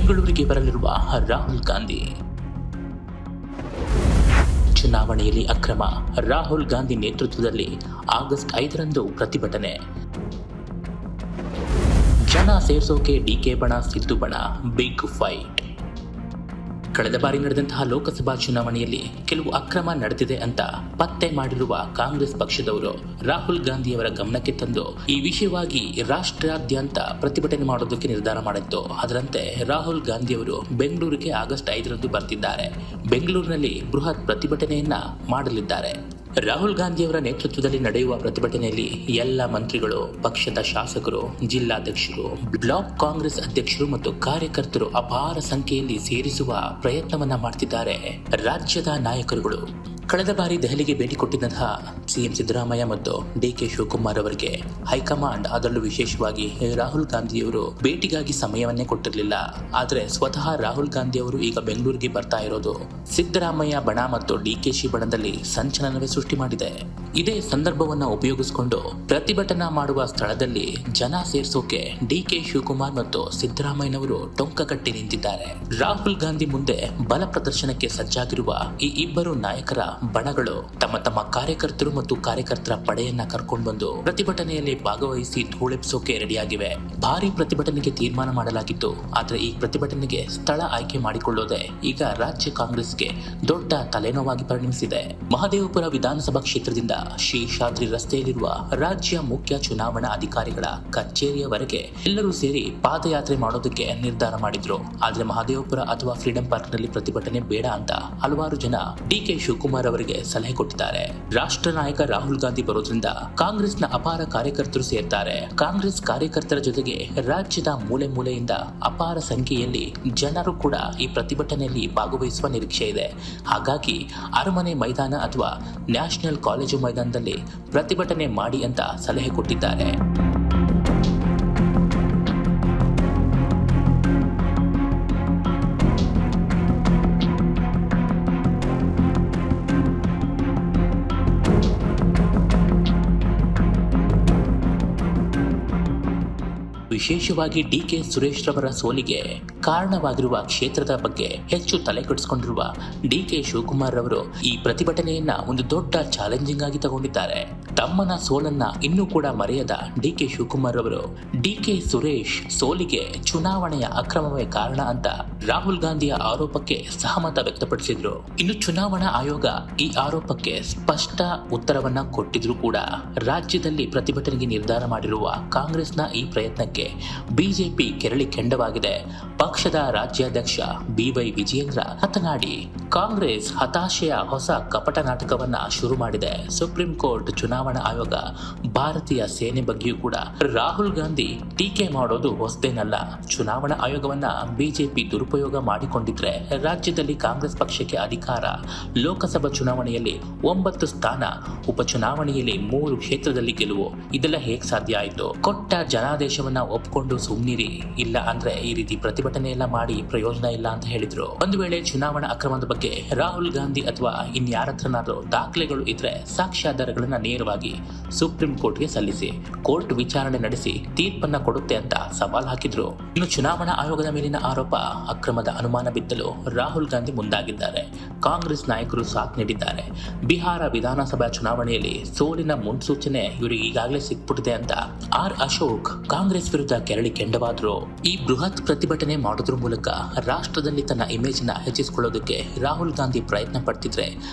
ಬೆಂಗಳೂರಿಗೆ ಬರಲಿರುವ ರಾಹುಲ್ ಗಾಂಧಿ. ಚುನಾವಣೆಯಲ್ಲಿ ಅಕ್ರಮ, ರಾಹುಲ್ ಗಾಂಧಿ ನೇತೃತ್ವದಲ್ಲಿ ಆಗಸ್ಟ್ 5ರಂದು ಪ್ರತಿಭಟನೆ. ಜನ ಸೇರ್ಸೋಕೆ ಡಿಕೆ ಬಣ ಸಿದ್ದು ಬಣ, ಬಿಗ್ ಫೈಟ್. ಕಳೆದ ಬಾರಿ ನಡೆದಂತಹ ಲೋಕಸಭಾ ಚುನಾವಣೆಯಲ್ಲಿ ಕೆಲವು ಅಕ್ರಮ ನಡೆದಿದೆ ಅಂತ ಪತ್ತೆ ಮಾಡಿರುವ ಕಾಂಗ್ರೆಸ್ ಪಕ್ಷದವರು ರಾಹುಲ್ ಗಾಂಧಿಯವರ ಗಮನಕ್ಕೆ ತಂದು ಈ ವಿಷಯವಾಗಿ ರಾಷ್ಟ್ರಾದ್ಯಂತ ಪ್ರತಿಭಟನೆ ಮಾಡೋದಕ್ಕೆ ನಿರ್ಧಾರ ಮಾಡಿತ್ತು. ಅದರಂತೆ ರಾಹುಲ್ ಗಾಂಧಿಯವರು ಬೆಂಗಳೂರಿಗೆ ಆಗಸ್ಟ್ 5ರಂದು ಬರ್ತಿದ್ದಾರೆ. ಬೆಂಗಳೂರಿನಲ್ಲಿ ಬೃಹತ್ ಪ್ರತಿಭಟನೆಯನ್ನ ಮಾಡಲಿದ್ದಾರೆ. ರಾಹುಲ್ ಗಾಂಧಿಯವರ ನೇತೃತ್ವದಲ್ಲಿ ನಡೆಯುವ ಪ್ರತಿಭಟನೆಯಲ್ಲಿ ಎಲ್ಲ ಮಂತ್ರಿಗಳು, ಪಕ್ಷದ ಶಾಸಕರು, ಜಿಲ್ಲಾಧ್ಯಕ್ಷರು, ಬ್ಲಾಕ್ ಕಾಂಗ್ರೆಸ್ ಅಧ್ಯಕ್ಷರು ಮತ್ತು ಕಾರ್ಯಕರ್ತರು ಅಪಾರ ಸಂಖ್ಯೆಯಲ್ಲಿ ಸೇರಿಸುವ ಪ್ರಯತ್ನವನ್ನ ಮಾಡ್ತಿದ್ದಾರೆ ರಾಜ್ಯದ ನಾಯಕರುಗಳು. ಕಳೆದ ಬಾರಿ ದೆಹಲಿಗೆ ಭೇಟಿ ಕೊಟ್ಟಿದ್ದಂತಹ ಸಿಎಂ ಸಿದ್ದರಾಮಯ್ಯ ಮತ್ತು ಡಿಕೆ ಶಿವಕುಮಾರ್ ಅವರಿಗೆ ಹೈಕಮಾಂಡ್, ಅದರಲ್ಲೂ ವಿಶೇಷವಾಗಿ ರಾಹುಲ್ ಗಾಂಧಿಯವರು ಭೇಟಿಗಾಗಿ ಸಮಯವನ್ನೇ ಕೊಟ್ಟಿರಲಿಲ್ಲ. ಆದರೆ ಸ್ವತಃ ರಾಹುಲ್ ಗಾಂಧಿಯವರು ಈಗ ಬೆಂಗಳೂರಿಗೆ ಬರ್ತಾ ಇರೋದು ಸಿದ್ದರಾಮಯ್ಯ ಬಣ ಮತ್ತು ಡಿಕೆಶಿ ಬಣದಲ್ಲಿ ಸಂಚಲನವೇ ಸೃಷ್ಟಿ ಮಾಡಿದೆ. ಇದೇ ಸಂದರ್ಭವನ್ನ ಉಪಯೋಗಿಸಿಕೊಂಡು ಪ್ರತಿಭಟನಾ ಮಾಡುವ ಸ್ಥಳದಲ್ಲಿ ಜನ ಸೇರ್ಸೋಕೆ ಡಿಕೆ ಶಿವಕುಮಾರ್ ಮತ್ತು ಸಿದ್ದರಾಮಯ್ಯನವರು ಟೊಂಕ ಕಟ್ಟಿ ನಿಂತಿದ್ದಾರೆ. ರಾಹುಲ್ ಗಾಂಧಿ ಮುಂದೆ ಬಲ ಪ್ರದರ್ಶನಕ್ಕೆ ಸಜ್ಜಾಗಿರುವ ಈ ಇಬ್ಬರು ನಾಯಕರ ಬಣಗಳು ತಮ್ಮ ತಮ್ಮ ಕಾರ್ಯಕರ್ತರು ಮತ್ತು ಕಾರ್ಯಕರ್ತರ ಪಡೆಯನ್ನ ಕರ್ಕೊಂಡು ಬಂದು ಪ್ರತಿಭಟನೆಯಲ್ಲಿ ಭಾಗವಹಿಸಿ ಧೂಳೆಬ್ಸೋಕೆ ರೆಡಿಯಾಗಿವೆ. ಭಾರಿ ಪ್ರತಿಭಟನೆಗೆ ತೀರ್ಮಾನ ಮಾಡಲಾಗಿತ್ತು. ಆದರೆ ಈ ಪ್ರತಿಭಟನೆಗೆ ಸ್ಥಳ ಆಯ್ಕೆ ಮಾಡಿಕೊಳ್ಳೋದೇ ಈಗ ರಾಜ್ಯ ಕಾಂಗ್ರೆಸ್ಗೆ ದೊಡ್ಡ ತಲೆನೋವಾಗಿ ಪರಿಣಮಿಸಿದೆ. ಮಹದೇವಪುರ ವಿಧಾನಸಭಾ ಕ್ಷೇತ್ರದಿಂದ ಶೇಷಾದ್ರಿ ರಸ್ತೆಯಲ್ಲಿರುವ ರಾಜ್ಯ ಮುಖ್ಯ ಚುನಾವಣಾ ಅಧಿಕಾರಿಗಳ ಕಚೇರಿಯವರೆಗೆ ಎಲ್ಲರೂ ಸೇರಿ ಪಾದಯಾತ್ರೆ ಮಾಡೋದಕ್ಕೆ ನಿರ್ಧಾರ ಮಾಡಿದ್ರು. ಆದ್ರೆ ಮಹದೇವಪುರ ಅಥವಾ ಫ್ರೀಡಂ ಪಾರ್ಕ್ ನಲ್ಲಿ ಪ್ರತಿಭಟನೆ ಬೇಡ ಅಂತ ಹಲವಾರು ಜನ ಡಿಕೆ ಶಿವಕುಮಾರ್ ಅವರಿಗೆ ಸಲಹೆ ಕೊಟ್ಟಿದ್ದಾರೆ. ರಾಷ್ಟ್ರ ನಾಯಕ ರಾಹುಲ್ ಗಾಂಧಿ ಬರೋದ್ರಿಂದ ಕಾಂಗ್ರೆಸ್ನ ಅಪಾರ ಕಾರ್ಯಕರ್ತರು ಸೇರ್ತಾರೆ. ಕಾಂಗ್ರೆಸ್ ಕಾರ್ಯಕರ್ತರ ಜೊತೆಗೆ ರಾಜ್ಯದ ಮೂಲೆ ಮೂಲೆಯಿಂದ ಅಪಾರ ಸಂಖ್ಯೆಯಲ್ಲಿ ಜನರು ಕೂಡ ಈ ಪ್ರತಿಭಟನೆಯಲ್ಲಿ ಭಾಗವಹಿಸುವ ನಿರೀಕ್ಷೆ ಇದೆ. ಹಾಗಾಗಿ ಅರಮನೆ ಮೈದಾನ ಅಥವಾ ನ್ಯಾಷನಲ್ ಕಾಲೇಜು ಮೈದಾನದಲ್ಲಿ ಪ್ರತಿಭಟನೆ ಮಾಡಿ ಅಂತ ಸಲಹೆ ಕೊಟ್ಟಿದ್ದಾರೆ. ವಿಶೇಷವಾಗಿ ಡಿಕೆ ಸುರೇಶ್ ರವರ ಸೋಲಿಗೆ ಕಾರಣವಾಗಿರುವ ಕ್ಷೇತ್ರದ ಬಗ್ಗೆ ಹೆಚ್ಚು ತಲೆ ಕೆಡಿಸಿಕೊಂಡಿರುವ ಡಿಕೆ ಶಿವಕುಮಾರ್ ರವರು ಈ ಪ್ರತಿಭಟನೆಯನ್ನ ಒಂದು ದೊಡ್ಡ ಚಾಲೆಂಜಿಂಗ್ ಆಗಿ ತಗೊಂಡಿದ್ದಾರೆ. ತಮ್ಮನ ಸೋಲನ್ನ ಇನ್ನೂ ಕೂಡ ಮರೆಯದ ಡಿಕೆ ಶಿವಕುಮಾರ್ ರವರು ಡಿಕೆ ಸುರೇಶ್ ಸೋಲಿಗೆ ಚುನಾವಣೆಯ ಅಕ್ರಮವೇ ಕಾರಣ ಅಂತ ರಾಹುಲ್ ಗಾಂಧಿಯ ಆರೋಪಕ್ಕೆ ಸಹಮತ ವ್ಯಕ್ತಪಡಿಸಿದ್ರು. ಇನ್ನು ಚುನಾವಣಾ ಆಯೋಗ ಈ ಆರೋಪಕ್ಕೆ ಸ್ಪಷ್ಟ ಉತ್ತರವನ್ನ ಕೊಟ್ಟಿದ್ರು ಕೂಡ ರಾಜ್ಯದಲ್ಲಿ ಪ್ರತಿಭಟನೆಗೆ ನಿರ್ಧಾರ ಮಾಡಿರುವ ಕಾಂಗ್ರೆಸ್ನ ಈ ಪ್ರಯತ್ನಕ್ಕೆ ಬಿಜೆಪಿ ಕೆರಳಿ ಕೆಂಡವಾಗಿದೆ. ಪಕ್ಷದ ರಾಜ್ಯಾಧ್ಯಕ್ಷ ಬಿವೈ ವಿಜಯೇಂದ್ರ ಮಾತನಾಡಿ, ಕಾಂಗ್ರೆಸ್ ಹತಾಶೆಯ ಹೊಸ ಕಪಟ ನಾಟಕವನ್ನ ಶುರು ಮಾಡಿದೆ. ಸುಪ್ರೀಂ ಕೋರ್ಟ್, ಚುನಾವಣಾ ಆಯೋಗ, ಭಾರತೀಯ ಸೇನೆ ಬಗ್ಗೆಯೂ ಕೂಡ ರಾಹುಲ್ ಗಾಂಧಿ ಟೀಕೆ ಮಾಡೋದು ಹೊಸದೇನಲ್ಲ. ಚುನಾವಣಾ ಆಯೋಗವನ್ನ ಬಿಜೆಪಿ ದುರುಪಯೋಗ ಮಾಡಿಕೊಂಡಿದ್ರೆ ರಾಜ್ಯದಲ್ಲಿ ಕಾಂಗ್ರೆಸ್ ಪಕ್ಷಕ್ಕೆ ಅಧಿಕಾರ. ಲೋಕಸಭಾ ಚುನಾವಣೆಯಲ್ಲಿ 9 ಸ್ಥಾನ, ಉಪಚುನಾವಣೆಯಲ್ಲಿ 3 ಕ್ಷೇತ್ರದಲ್ಲಿ ಗೆಲುವು. ಇದೆಲ್ಲ ಹೇಗೆ ಸಾಧ್ಯ ಆಯಿತು? ಕೊಟ್ಟ ಜನಾದೇಶವನ್ನ ಒಪ್ಕೊಂಡು ಸುಮ್ನಿರಿ, ಇಲ್ಲ ಅಂದ್ರೆ ಈ ರೀತಿ ಪ್ರತಿಭಟನೆ ಎಲ್ಲ ಮಾಡಿ ಪ್ರಯೋಜನ ಇಲ್ಲ ಅಂತ ಹೇಳಿದ್ರು. ಒಂದು ವೇಳೆ ಚುನಾವಣಾ ಅಕ್ರಮದ ಬಗ್ಗೆ ರಾಹುಲ್ ಗಾಂಧಿ ಅಥವಾ ಇನ್ಯಾರ ಹತ್ರನಾದ್ರೂ ದಾಖಲೆಗಳು ಇದ್ರೆ ಸಾಕ್ಷ್ಯಾಧಾರಗಳನ್ನ ನೇರವಾಗಿ ಸುಪ್ರೀಂ ಕೋರ್ಟ್ಗೆ ಸಲ್ಲಿಸಿ, ಕೋರ್ಟ್ ವಿಚಾರಣೆ ನಡೆಸಿ ತೀರ್ಪನ್ನ ಕೊಡುತ್ತೆ ಅಂತ ಸವಾಲ್ ಹಾಕಿದ್ರು. ಇನ್ನು ಚುನಾವಣಾ ಆಯೋಗದ ಮೇಲಿನ ಆರೋಪ ಅಕ್ರಮದ ಅನುಮಾನ ಬಿತ್ತಲು ರಾಹುಲ್ ಗಾಂಧಿ ಮುಂದಾಗಿದ್ದಾರೆ. ಕಾಂಗ್ರೆಸ್ ನಾಯಕರು ಸಾಥ್ ನೀಡಿದ್ದಾರೆ. ಬಿಹಾರ ವಿಧಾನಸಭಾ ಚುನಾವಣೆಯಲ್ಲಿ ಸೋಲಿನ ಮುನ್ಸೂಚನೆ ಇವರಿಗೆ ಈಗಾಗಲೇ ಸಿಕ್ಬಿಟ್ಟಿದೆ ಅಂತ ಆರ್ ಅಶೋಕ್ ಕಾಂಗ್ರೆಸ್ ವಿರುದ್ಧ ಕೆರಳಿ ಕೆಂಡವಾದ್ರು. ಈ ಬೃಹತ್ ಪ್ರತಿಭಟನೆ ಮಾಡೋದ್ರ ಮೂಲಕ ರಾಷ್ಟ್ರದಲ್ಲಿ ತನ್ನ ಇಮೇಜ್ ನ ಹೆಚ್ಚಿಸಿಕೊಳ್ಳೋದಕ್ಕೆ ರಾಹುಲ್ ಗಾಂಧಿ ಪ್ರಯತ್ನ ಪಡ್ತಿದ್ರೆ,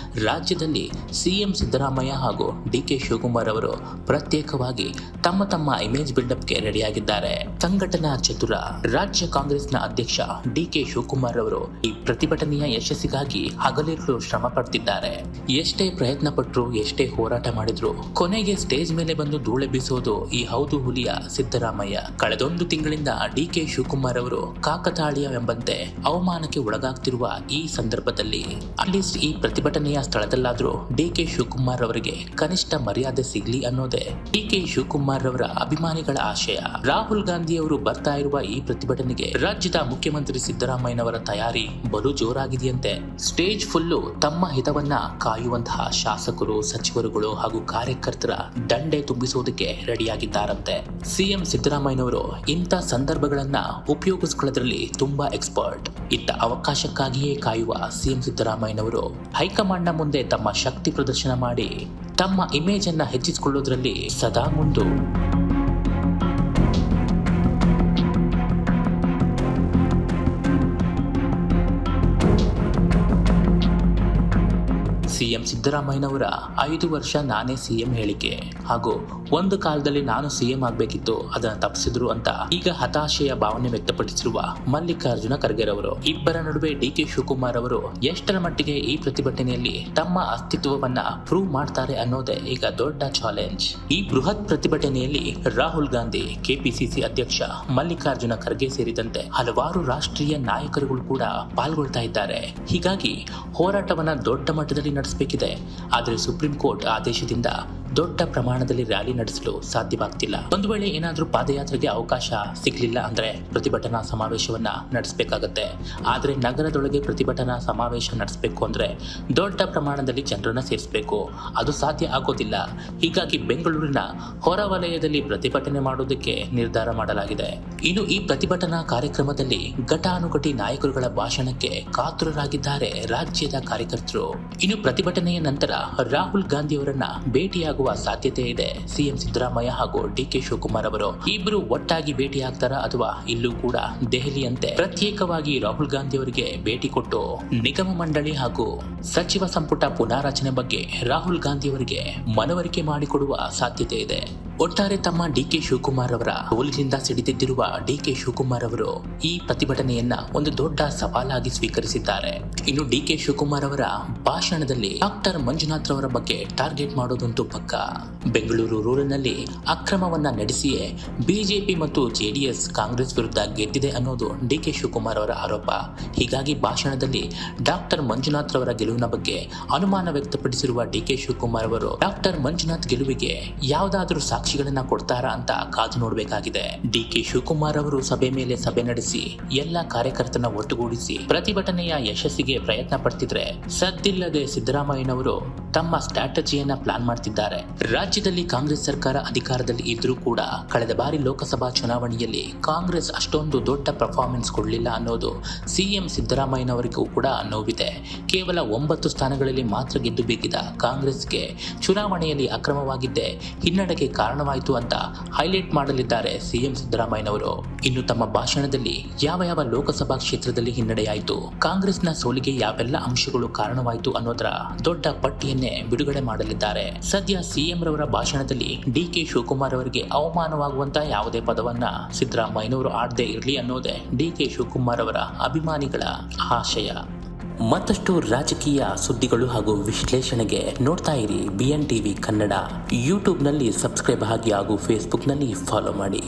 ರಾಜ್ಯದಲ್ಲಿ ಸಿಎಂ ಸಿದ್ದರಾಮಯ್ಯ ಹಾಗೂ ಡಿಕೆ ಶಿವಕುಮಾರ್ ಅವರು ಪ್ರತ್ಯೇಕವಾಗಿ ತಮ್ಮ ತಮ್ಮ ಇಮೇಜ್ ಬಿಲ್ಡಪ್ಗೆ ರೆಡಿಯಾಗಿದ್ದಾರೆ. ಸಂಘಟನಾ ಚತುರ ರಾಜ್ಯ ಕಾಂಗ್ರೆಸ್ನ ಅಧ್ಯಕ್ಷ ಡಿಕೆ ಶಿವಕುಮಾರ್ ಅವರು ಈ ಪ್ರತಿಭಟನೆಯ ಯಶಸ್ಸಿಗಾಗಿ ಹಗಲಿರುಳು ಶ್ರಮ ಪಡ್ತಿದ್ದಾರೆ. ಎಷ್ಟೇ ಪ್ರಯತ್ನ ಪಟ್ಟರು, ಎಷ್ಟೇ ಹೋರಾಟ ಮಾಡಿದ್ರು ಕೊನೆಗೆ ಸ್ಟೇಜ್ ಮೇಲೆ ಬಂದು ಧೂಳೆ ಬೀಸೋದು ಈ ಹೌದು ಹುಲಿಯ ಸಿದ್ದರಾಮಯ್ಯ. ಕಳೆದೊಂದು ತಿಂಗಳಿಂದ ಡಿಕೆ ಶಿವಕುಮಾರ್ ಅವರು ಕಾಕತಾಳೀಯವೆಂಬಂತೆ ಅವಮಾನಕ್ಕೆ ಒಳಗಾಗ್ತಿರುವ ಈ ಸಂದರ್ಭದಲ್ಲಿ ಅಟ್ಲೀಸ್ಟ್ ಈ ಪ್ರತಿಭಟನೆಯ ಸ್ಥಳದಲ್ಲಾದ್ರೂ ಡಿಕೆ ಶಿವಕುಮಾರ್ ಅವರಿಗೆ ಕನಿಷ್ಠ ಮರ್ಯಾದೆ ಸಿಗ್ಲಿ ಅನ್ನೋದೇ ಡಿಕೆ ಶಿವಕುಮಾರ್ ಅವರ ಅಭಿಮಾನಿಗಳ ಆಶಯ. ರಾಹುಲ್ ಗಾಂಧಿ ಅವರು ಬರ್ತಾ ಇರುವ ಈ ಪ್ರತಿಭಟನೆಗೆ ರಾಜ್ಯದ ಮುಖ್ಯಮಂತ್ರಿ ಸಿದ್ದರಾಮಯ್ಯನವರ ತಯಾರಿ ಬಲು ಜೋರಾಗಿದೆಯಂತೆ. ಸ್ಟೇಜ್ ಫುಲ್ಲು ತಮ್ಮ ಹಿತವನ್ನ ಕಾಯುವಂತಹ ಶಾಸಕರು, ಸಚಿವರುಗಳು ಹಾಗೂ ಕಾರ್ಯಕರ್ತರ ದಂಡೆ ತುಂಬಿಸುವುದಕ್ಕೆ ರೆಡಿಯಾಗಿದ್ದಾರಂತೆ. ಸಿಎಂ ಸಿದ್ದರಾಮಯ್ಯನವರು ಇಂಥ ಸಂದರ್ಭಗಳನ್ನ ಉಪಯೋಗಿಸಿಕೊಳ್ಳೋದ್ರಲ್ಲಿ ತುಂಬಾ ಎಕ್ಸ್ಪರ್ಟ್. ಇತ್ತ ಅವಕಾಶಕ್ಕಾಗಿಯೇ ಕಾಯುವ ಸಿಎಂ ಸಿದ್ದರಾಮಯ್ಯನವರು ಹೈಕಮಾಂಡ್ನ ಮುಂದೆ ತಮ್ಮ ಶಕ್ತಿ ಪ್ರದರ್ಶನ ಮಾಡಿ ತಮ್ಮ ಇಮೇಜ್ ಅನ್ನ ಹೆಚ್ಚಿಸಿಕೊಳ್ಳುವುದರಲ್ಲಿ ಸದಾ ಮುಂದು. ಸಿಎಂ ಸಿದ್ದರಾಮಯ್ಯನವರ 5 ವರ್ಷ ನಾನೇ ಸಿಎಂ ಹೇಳಿಕೆ ಹಾಗೂ ಒಂದು ಕಾಲದಲ್ಲಿ ನಾನು ಸಿಎಂ ಆಗಬೇಕಿತ್ತು, ಅದನ್ನು ತಪ್ಪಿಸಿದ್ರು ಅಂತ ಈಗ ಹತಾಶೆಯ ಭಾವನೆ ವ್ಯಕ್ತಪಡಿಸಿರುವ ಮಲ್ಲಿಕಾರ್ಜುನ ಖರ್ಗೆರವರು. ಇಬ್ಬರ ನಡುವೆ ಡಿಕೆ ಶಿವಕುಮಾರ್ ಅವರು ಎಷ್ಟರ ಮಟ್ಟಿಗೆ ಈ ಪ್ರತಿಭಟನೆಯಲ್ಲಿ ತಮ್ಮ ಅಸ್ತಿತ್ವವನ್ನ ಪ್ರೂವ್ ಮಾಡ್ತಾರೆ ಅನ್ನೋದೇ ಈಗ ದೊಡ್ಡ ಚಾಲೆಂಜ್. ಈ ಬೃಹತ್ ಪ್ರತಿಭಟನೆಯಲ್ಲಿ ರಾಹುಲ್ ಗಾಂಧಿ, ಕೆಪಿಸಿಸಿ ಅಧ್ಯಕ್ಷ ಮಲ್ಲಿಕಾರ್ಜುನ ಖರ್ಗೆ ಸೇರಿದಂತೆ ಹಲವಾರು ರಾಷ್ಟ್ರೀಯ ನಾಯಕರುಗಳು ಕೂಡ ಪಾಲ್ಗೊಳ್ತಾ ಇದ್ದಾರೆ. ಹೀಗಾಗಿ ಹೋರಾಟವನ್ನ ದೊಡ್ಡ ಮಟ್ಟದಲ್ಲಿ ನಡೆಸಬೇಕಿದೆ. ಆದರೆ ಸುಪ್ರೀಂ ಕೋರ್ಟ್ ಆದೇಶದಿಂದ ದೊಡ್ಡ ಪ್ರಮಾಣದಲ್ಲಿ ರ್ಯಾಲಿ ನಡೆಸಲು ಸಾಧ್ಯವಾಗ್ತಿಲ್ಲ. ಒಂದು ವೇಳೆ ಏನಾದರೂ ಪಾದಯಾತ್ರೆಗೆ ಅವಕಾಶ ಸಿಗಲಿಲ್ಲ ಅಂದ್ರೆ ಪ್ರತಿಭಟನಾ ಸಮಾವೇಶವನ್ನ ನಡೆಸಬೇಕಾಗತ್ತೆ. ಆದರೆ ನಗರದೊಳಗೆ ಪ್ರತಿಭಟನಾ ಸಮಾವೇಶ ನಡೆಸಬೇಕು ಅಂದ್ರೆ ದೊಡ್ಡ ಪ್ರಮಾಣದಲ್ಲಿ ಜನರನ್ನ ಸೇರಿಸಬೇಕು, ಅದು ಸಾಧ್ಯ ಆಗೋದಿಲ್ಲ. ಹೀಗಾಗಿ ಬೆಂಗಳೂರಿನ ಹೊರವಲಯದಲ್ಲಿ ಪ್ರತಿಭಟನೆ ಮಾಡುವುದಕ್ಕೆ ನಿರ್ಧಾರ ಮಾಡಲಾಗಿದೆ. ಇನ್ನು ಈ ಪ್ರತಿಭಟನಾ ಕಾರ್ಯಕ್ರಮದಲ್ಲಿ ಘಟಾನುಘಟಿ ನಾಯಕರುಗಳ ಭಾಷಣಕ್ಕೆ ಕಾತುರರಾಗಿದ್ದಾರೆ ರಾಜ್ಯದ ಕಾರ್ಯಕರ್ತರು. ಇನ್ನು ಪ್ರತಿಭಟನೆಯ ನಂತರ ರಾಹುಲ್ ಗಾಂಧಿ ಅವರನ್ನ ಭೇಟಿಯಾಗುವ ಸಾಧ್ಯತೆ ಇದೆ ಸಿಎಂ ಸಿದ್ದರಾಮಯ್ಯ ಹಾಗೂ ಡಿಕೆ ಶಿವಕುಮಾರ್ ಅವರು. ಇಬ್ಬರು ಒಟ್ಟಾಗಿ ಭೇಟಿಯಾಗ್ತಾರ ಅಥವಾ ಇಲ್ಲೂ ಕೂಡ ದೆಹಲಿಯಂತೆ ಪ್ರತ್ಯೇಕವಾಗಿ ರಾಹುಲ್ ಗಾಂಧಿ ಅವರಿಗೆ ಭೇಟಿ ಕೊಟ್ಟು ನಿಗಮ ಮಂಡಳಿ ಹಾಗೂ ಸಚಿವ ಸಂಪುಟ ಪುನಾರಚನೆ ಬಗ್ಗೆ ರಾಹುಲ್ ಗಾಂಧಿ ಅವರಿಗೆ ಮನವರಿಕೆ ಮಾಡಿಕೊಡುವ ಸಾಧ್ಯತೆ ಇದೆ. ಒಟ್ಟಾರೆ ತಮ್ಮ ಡಿಕೆ ಶಿವಕುಮಾರ್ ಅವರ ಸೋಲಿನಿಂದ ಸಿಡಿದಿದ್ದಿರುವ ಡಿಕೆ ಶಿವಕುಮಾರ್ ಅವರು ಈ ಪ್ರತಿಭಟನೆಯನ್ನ ಒಂದು ದೊಡ್ಡ ಸವಾಲಾಗಿ ಸ್ವೀಕರಿಸಿದ್ದಾರೆ. ಇನ್ನು ಡಿಕೆ ಶಿವಕುಮಾರ್ ಅವರ ಭಾಷಣದಲ್ಲಿ ಡಾಕ್ಟರ್ ಮಂಜುನಾಥ್ ಅವರ ಬಗ್ಗೆ ಟಾರ್ಗೆಟ್ ಮಾಡೋದಂತೂ ಪಕ್ಕ. ಬೆಂಗಳೂರು ರೂರಲ್ನಲ್ಲಿ ಅಕ್ರಮವನ್ನ ನಡೆಸಿಯೇ ಬಿಜೆಪಿ ಮತ್ತು ಜೆಡಿಎಸ್ ಕಾಂಗ್ರೆಸ್ ವಿರುದ್ಧ ಗೆದ್ದಿದೆ ಅನ್ನೋದು ಡಿಕೆ ಶಿವಕುಮಾರ್ ಅವರ ಆರೋಪ. ಹೀಗಾಗಿ ಭಾಷಣದಲ್ಲಿ ಡಾಕ್ಟರ್ ಮಂಜುನಾಥ್ ಅವರ ಗೆಲುವಿನ ಬಗ್ಗೆ ಅನುಮಾನ ವ್ಯಕ್ತಪಡಿಸಿರುವ ಡಿಕೆ ಶಿವಕುಮಾರ್ ಅವರು ಡಾಕ್ಟರ್ ಮಂಜುನಾಥ್ ಗೆಲುವಿಗೆ ಯಾವುದಾದ್ರೂ ಸಾಕ್ಷಿಗಳನ್ನ ಕೊಡ್ತಾರಾ ಅಂತ ಕಾದು ನೋಡಬೇಕಾಗಿದೆ. ಡಿಕೆ ಶಿವಕುಮಾರ್ ಅವರು ಸಭೆ ಮೇಲೆ ಸಭೆ ನಡೆಸಿ ಎಲ್ಲ ಕಾರ್ಯಕರ್ತರನ್ನ ಒಟ್ಟುಗೂಡಿಸಿ ಪ್ರತಿಭಟನೆಯ ಯಶಸ್ಸಿಗೆ ಪ್ರಯತ್ನ ಪಡ್ತಿದ್ರೆ ಸದ್ದಿಲ್ಲದೆ ಸಿದ್ದರಾಮಯ್ಯನವರು ತಮ್ಮ ಸ್ಟ್ರಾಟಜಿಯನ್ನ ಪ್ಲಾನ್ ಮಾಡ್ತಿದ್ದಾರೆ. ರಾಜ್ಯದಲ್ಲಿ ಕಾಂಗ್ರೆಸ್ ಸರ್ಕಾರ ಅಧಿಕಾರದಲ್ಲಿ ಇದ್ರೂ ಕೂಡ ಕಳೆದ ಬಾರಿ ಲೋಕಸಭಾ ಚುನಾವಣೆಯಲ್ಲಿ ಕಾಂಗ್ರೆಸ್ ಅಷ್ಟೊಂದು ದೊಡ್ಡ ಪರ್ಫಾರ್ಮೆನ್ಸ್ ಕೊಡಲಿಲ್ಲ ಅನ್ನೋದು ಸಿಎಂ ಸಿದ್ದರಾಮಯ್ಯನವರಿಗೂ ಕೂಡ ನೋವಿದೆ. ಕೇವಲ 9 ಸ್ಥಾನಗಳಲ್ಲಿ ಮಾತ್ರ ಗೆದ್ದು ಬೇಕಿದ್ದ ಕಾಂಗ್ರೆಸ್ಗೆ ಚುನಾವಣೆಯಲ್ಲಿ ಅಕ್ರಮವಾಗಿದ್ದೇ ಹಿನ್ನಡೆಗೆ ಕಾರಣವಾಯಿತು ಅಂತ ಹೈಲೈಟ್ ಮಾಡಲಿದ್ದಾರೆ ಸಿಎಂ ಸಿದ್ದರಾಮಯ್ಯನವರು. ಇನ್ನು ತಮ್ಮ ಭಾಷಣದಲ್ಲಿ ಯಾವ ಲೋಕಸಭಾ ಕ್ಷೇತ್ರದಲ್ಲಿ ಹಿನ್ನಡೆಯಾಯಿತು, ಕಾಂಗ್ರೆಸ್ನ ಸೋಲಿಗೆ ಯಾವೆಲ್ಲ ಅಂಶಗಳು ಕಾರಣವಾಯಿತು ಅನ್ನೋದರ ದೊಡ್ಡ ಪಟ್ಟಿಯನ್ನೇ ಬಿಡುಗಡೆ ಮಾಡಲಿದ್ದಾರೆ. ಸದ್ಯ ಸಿಎಂ ರವರ ಭಾಷಣದಲ್ಲಿ ಡಿಕೆ ಶಿವಕುಮಾರ್ ಅವರಿಗೆ ಅವಮಾನವಾಗುವಂತ ಯಾವುದೇ ಪದವನ್ನ ಸಿದ್ದರಾಮಯ್ಯನವರು ಆಡದೇ ಇರಲಿ ಅನ್ನೋದೇ ಡಿಕೆ ಶಿವಕುಮಾರ್ ಅವರ ಅಭಿಮಾನಿಗಳ ಆಶಯ. ಮತ್ತಷ್ಟು ರಾಜಕೀಯ ಸುದ್ದಿಗಳು ಹಾಗೂ ವಿಶ್ಲೇಷಣೆಗೆ ನೋಡ್ತಾ ಇರಿ BN TV ಕನ್ನಡ. ಯೂಟ್ಯೂಬ್ನಲ್ಲಿ ಸಬ್ಸ್ಕ್ರೈಬ್ ಆಗಿ ಹಾಗೂ ಫೇಸ್ಬುಕ್ನಲ್ಲಿ ಫಾಲೋ ಮಾಡಿ.